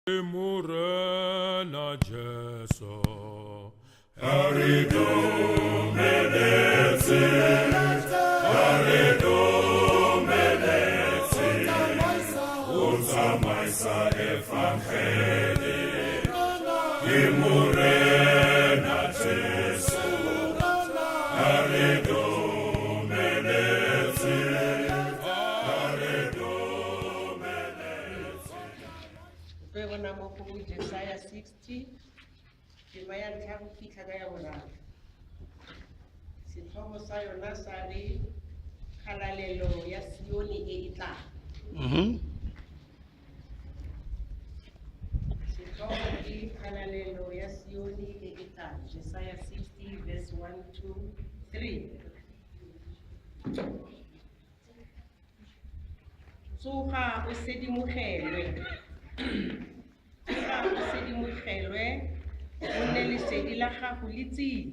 Morena Jesu, Arido Menezi, Arido Menezi, Unsa Maisa Evangeli, Morena Jesu, Arido Menezi, Arido Menezi. Bebona mo go Isaiah 60 ke maya ntha go fitlha ka ya boraro setlhogo sa yona sa re khalalelo ya Sioni e tla setlhogo ke khalalelo ya Sioni e tla Isaiah 60 verse 1 to 3 tsoga o sedimogelwe ga o sedimogelwe o nne lesedi la gago le tsile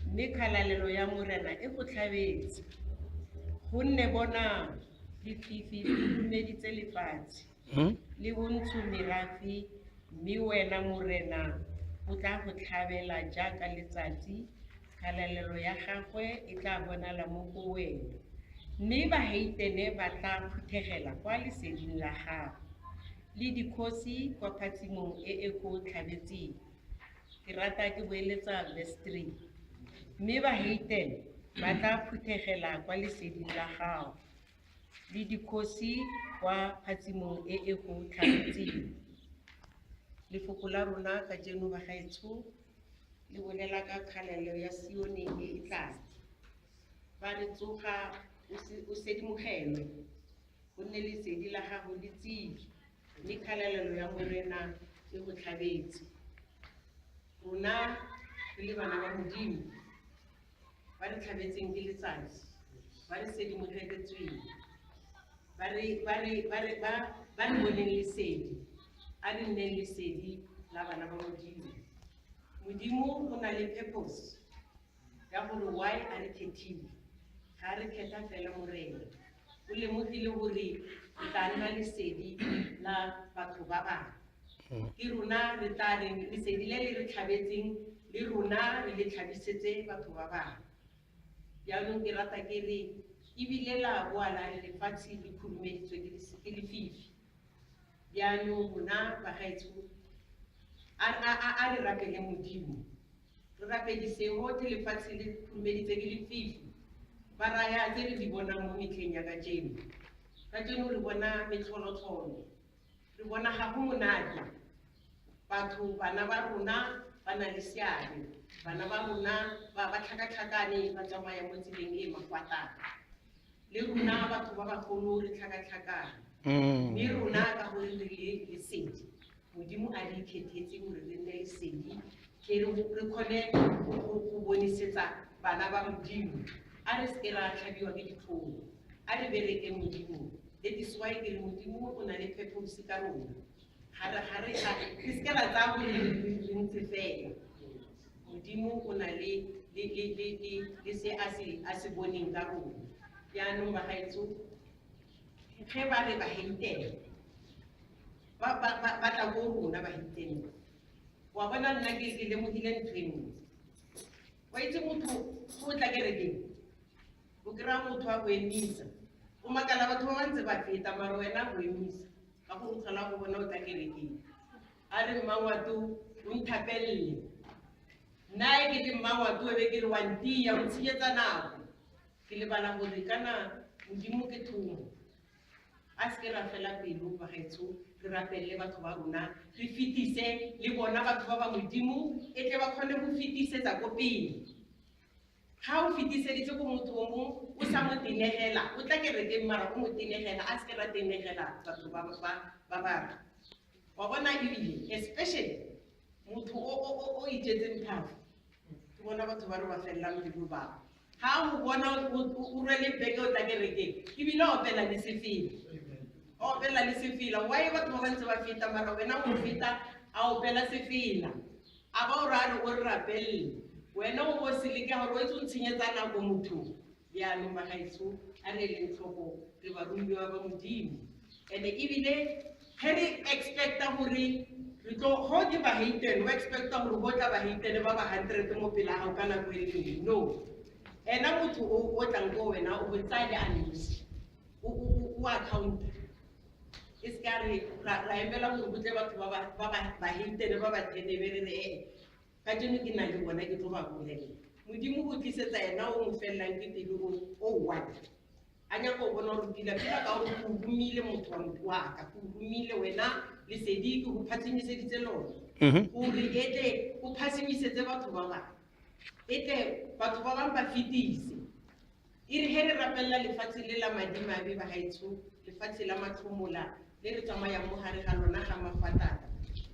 mme khalalelo ya morena e go tlhabetse gonne bona dififi di dumeditse lefatshe le bontsho merafe mme wena morena o tla go tlhabela jaaka letsatsi khalalelo ya gagwe e tla bonala mo go wena mme baheitene ba tla phuthegela kwa leseding la gago le dikhosi kwa phatsimong e go tlhabetseng ke rata ke boeletsa verse 3 mme baheitene ba tla phuthegela kwa leseding la gago le dikhosi kwa phatsimong e go tlhabetseng lefoko la rona ka jeno ba gaetsho le bolela ka khalalelo ya Sione e tla ba re tsoga o sedimogelwe go nne lesedi la gago le tsile mme khalalelo ya morena e go tlhabetse rona re le bana ba modimo ba re tlhabetseng ke letsatsi ba re sedimogeletsweng ba re boneng lesedi a re nneng lesedi la bana ba modimo modimo o na le purpose ya gore why a re khethile ga re khetha fela morena o lemogile gore o tla nna lesedi la batho ba bangwe ke rona re tla re lesedi le le re tlhabetseng le rona re le tlhabisetse batho ba bangwe jaanong ke rata ke re ebile la boa la lefatshe le khurumeditswe ke lefifi jaanong rona bagaetsho a re rapele modimo re rapedisego te lefatshe le khurumeditse ke lefifi ba raya tse re di bonang mo metlheng ya ka jeno re bona metlholotlholo re bona ga go monate batho bana ba rona ba na le seabe bana ba rona ba tlhakatlhakane ba tsamaya mo tseleng e makwatana le rona batho ba bagolo re tlhakatlhakane mme rona ka gore re le lesedi modimo a di ikhethetse gore re nne lesedi ke re kgone go bonisetsa bana ba modimo a re se ra tlhabiwa ke ditlhogo a re bereke modimo that is why ke re modimo o na le purpose ka rona re se ra tsa gore re ntse fela modimo o na le se a se boneng ka rona jaanong bagaetso ge ba re baheitene ba tla ko rona baheitene wa bona nna ke lemogile ntho e nngwe wa itse motho o tla kerekeng o kry-a motho wa go emisa o makala batho ba bantse ba feta mara wena go emisa ka go tlhola go bona o tla kerekeng a re mmangwato o nthapelele nna ke le mmangwato e be ke re wa ntia o tshenyetsa nako ke lebala gore kana modimo ke thomo a se ke ra fela pelo bagaetsho re rapelle batho ba rona re fetise le bona batho ba ba modimo e tle ba kgone go fetisetsa ko pele ga o fetiseditse ko motho o mongwe o sa mo tenegela o tla kerekeng mara o mo tenegela a se ke ra tenegela batho ba bangwe wa bona ebile especially motho o itsetseng phafo ke bona batho ba re ba felelang pelo bao ga o bona o rwele beke o tla kerekeng ebile o opela le sefila why batho ba bantse ba feta mara wena o feta a opela sefila a ba o rare o re rapelle wena o bo se le ka gore o itse o ntshenyetsa nako motho jaanong bagaetsho a re leng tlhoko re barumiwa ba modimo and ebile Harry expecta hore re tlo ho di ba haten, o expecta hore ho tla ba haten ba ba 100 mo pela ha o kana go ile. No. Ena motho o tlang go wena o botsa le anus. O account. Iskare ra emela hore butle batho ba haten ba ba tene be ka jeno ke na le bona ke tlo ba bolela. Modimo o tlisetsa ena o mo fellang ke pelo o one. Anya go bona hore dila pila ka hore o humile motho wa ka, o humile wena le sediki go phatsimiseditse lona. O re ete o phatsimisetse batho ba ba. Ete batho ba bang ba fitise. Ire he re rapella lefatshe le la madimabe ba haitso, lefatshe la mathomola le re tsamaya mo hare ga lona ga mafatata.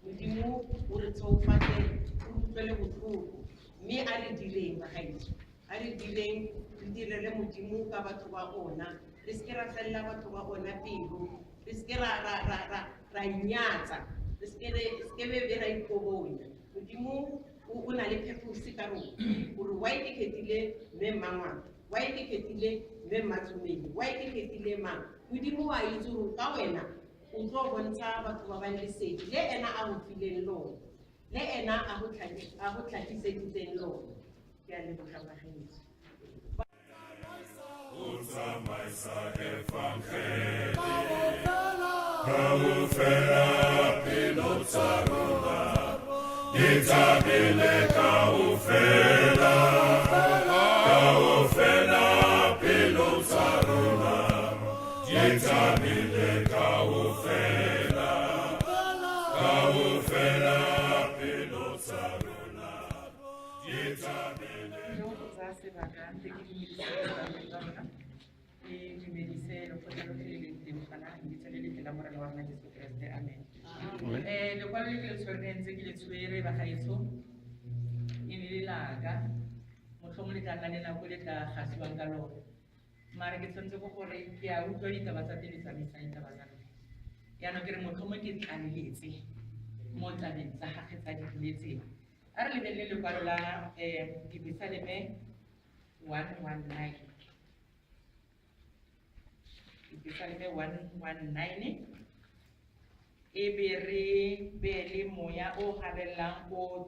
Modimo o re tsofatse o utlwele botlhoko, mme a re direng ba haitso. A re direng re direle Modimo ka batho ba ona, re se ke ra fella batho ba ona pelo, re se ke ra nyatsa, re se ke be ra ikobonya. Modimo o na le pheposi ka rona, gore wa ikekethile mme mmangwana, wa ikekethile mme mmatsomedi, wa ikekethile mang. Modimo wa itse gore ka wena o tlo bontsha batho ba bang lesedi le ena a go fileng lona, le ena a go tlhakiseditseng lona. Ke a leboga bagaetsho. Utsamaisa evangeli kaufela pelo tsa rona, ditabile kaufela pelo tsa rona, ditabile kaufela pelo tsa rona, ditabile. Sebaka tse ke dumedise lekgotla le le teng fana ke tselele la morena wa rona Jesu Kriste. Amen. Lekwalo le ke le tshwereng tse ke le tshwere bagaetsho e ne le laka motlhomo le tla nna le nako le tla gasiwang ka lona, mare ke tshwanetse go gore ke a utlwa ditaba tsa teng le tsamaisang ditaba tsa lona. Yaanong ke re motlhomo ke tlaleletse mo tabeng tsa gage tsa dipuletseng. A re lebelele lekwalo la Dibesaleme 119. Dibesaleme 119 e be re be le moya o gabellang o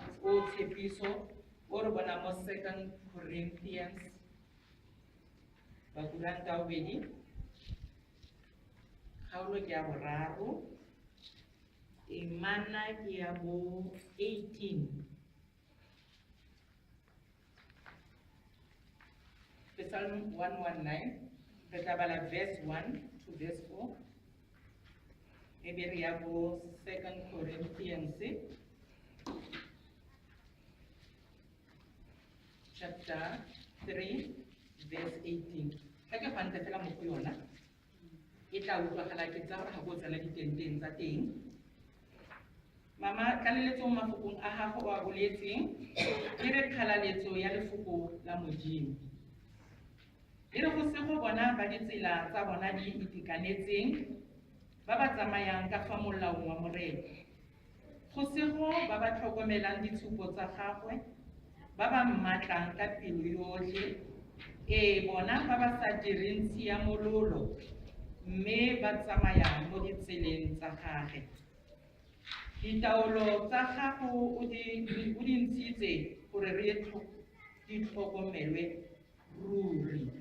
tshepiso o re bona mo 2 Corinthians bakuranta obedi kgaolo ke ya boraro emana ke ya bo 18. Psalm 119, Petabala verse 1 to verse 4. Maybe we have 2 Corinthians chapter 3, verse 18. Kaya pante fela mo ko yona. Ita utlwa gala ke tsa gore ga go tsela ditenteng tsa teng. Mama tlaleletse mo mafokong a gago a boletseng ke re kgalaletso ya lefoko la Modimo. E re go se go bona ba ditsela tsa bona di itekanetseng ba ba tsamayang ka fa molaong wa morena. Go se go ba ba tlhokomelang ditshupo tsa gagwe ba ba mmatlang ka pelo yotlhe, bona ba ba sa direng tshiamololo mme ba tsamayang mo ditseleng tsa gage. Ditaolo tsa gago o di ntshitse gore re tlhokomelwe ruri.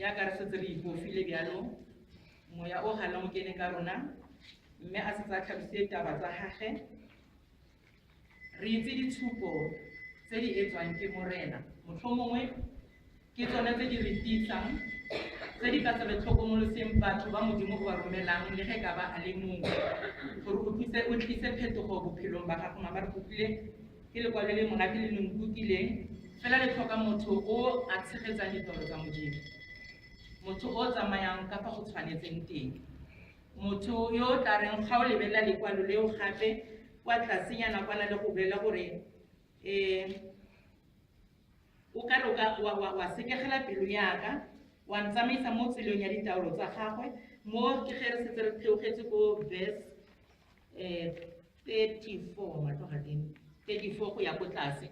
Ya ka re setse re ipofile bjalo moya o galang o kene ka rona, mme a se tsa tlhabisitse taba tsa gage. Re itse ditshupo tse di etswang ke morena, motlhomongwe ke tsone tse di re tiisang, tse di ka se re tlhokomoloseng batho ba Modimo go ba romelang le ge ka ba a le mongwe gore o tlise phetogo bophelong ba gago. Mama re kopile ke lekwalo le monate le le nkutlileng fela le tlhoka motho o a tshegetsang ditoro tsa Modimo, motho o tsamayang ka fa go tshwanetseng teng, motho yo o tla reng ga o lebelela lekwalo leo gape kwa tlasenyana kwana le go bolela gore o ka re wa sekegela pelo yaka wa ntsamaisa mo tseleng ya ditaolo tsa gagwe. Mo ke ge re setse re theogetse ko verse 34 matlo ga teng 34 go ya ko tlase,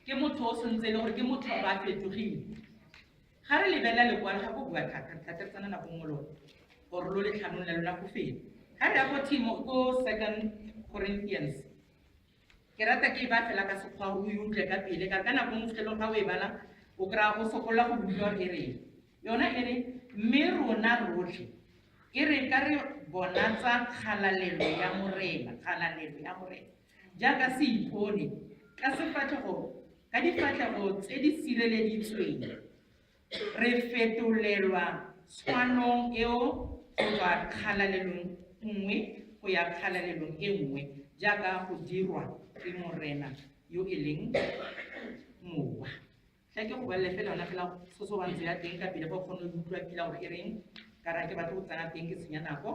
ke motho o sentse le gore ke motho ba fetogile. Ga re lebelela lekwalo ga go bua thata tsana na go mololo gore lo le tlhanong la lona go feta ha re ya ko 2 Corinthians ke rata ke ba fela ka sekgwa o utlwe ka pele ka nako mo felo ga o e bala o kra o sokola go bua e re yona e re mme rona rotlhe e re ka re bona tsa kgalalelo ya morena jaaka se ipone ka sefatlhego ka difatlhego tse di sireleditsweng re fetolelwa tshwanong eo go tswa kgalalelong nngwe go ya kgalalelong e nngwe jaaka go dirwa ke morena yo e leng mowa tla ke go bolela fela ona fela sosobantse ya teng ka pele go kgone go utlwa pila gore e reng ka ra ke batho go tsena teng ke senya nako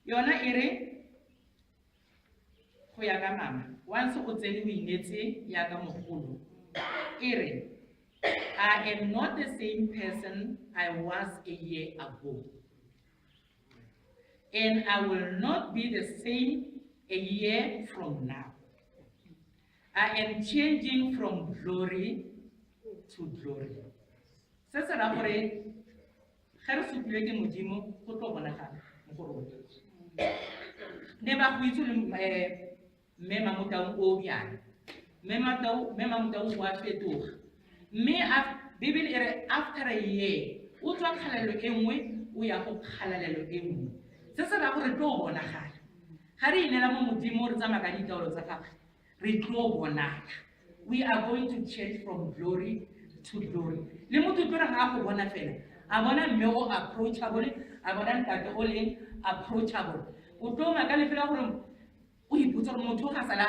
yona e re go ya ka mama once o tsene o inetse ya ka mogolo e re I am not the same person I was a year ago, and I will not be the same a year from now. I am changing from glory to glory. Se se ra gore ga re supilwe ke modimo go tlo bonagala mo go rona. Ne ba go itse le mema motao o bjana mema motao wa fetoga mme Bibele e re after a year o tswa kgalalelo e nngwe o ya go kgalalelo e nngwe se se ra gore tlo bonagala ga re inela mo modimo re tsamaya ka ditaolo tsa gagwe re tlo bonala we are going to change from glory to glory le motho tlo re ga go bona fela a bona mme o approachable a bona ntate o leng approachable o tlo ma ka le fela gore o ipotsa gore motho ga sala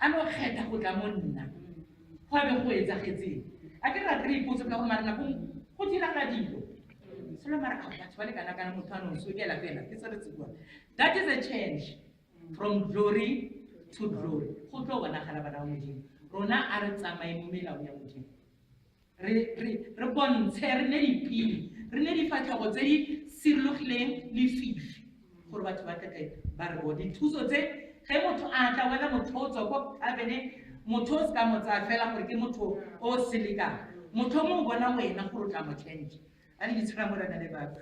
a no kgetha go tla mo nna go a be go etsagetseng a ke ra re ipotsa ka gore marena go dira ga dilo selo mara ka batho ba le kana kana motho a no so dela fela ke se re tsewa that is a change from glory to glory go tlo bonagala bana ba modimo rona a re tsamaye mo melao ya modimo re bontshe re ne dipili re ne difatlhego tse di sirologileng le fifi gore batho ba tle ba re bo dithuso tse ge motho a tla wela motho o tswa ko kabene motho o se ka mo tsaya fela gore ke motho o selekang motho mo o bona wena gore o tla mo change a le ditshwara morena le batho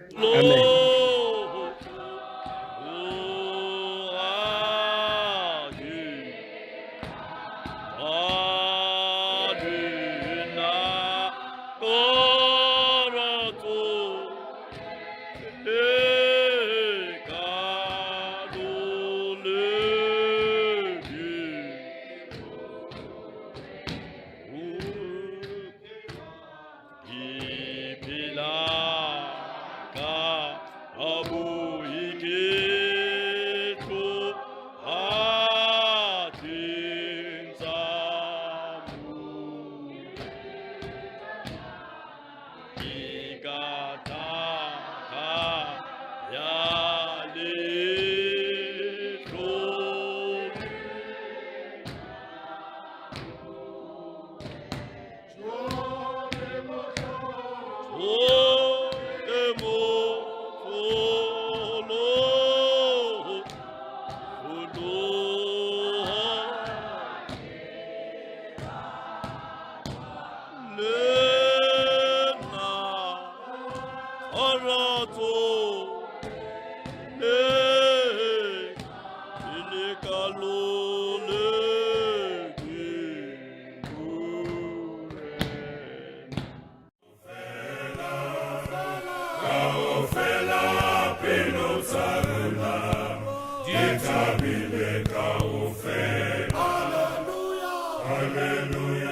Hallelujah,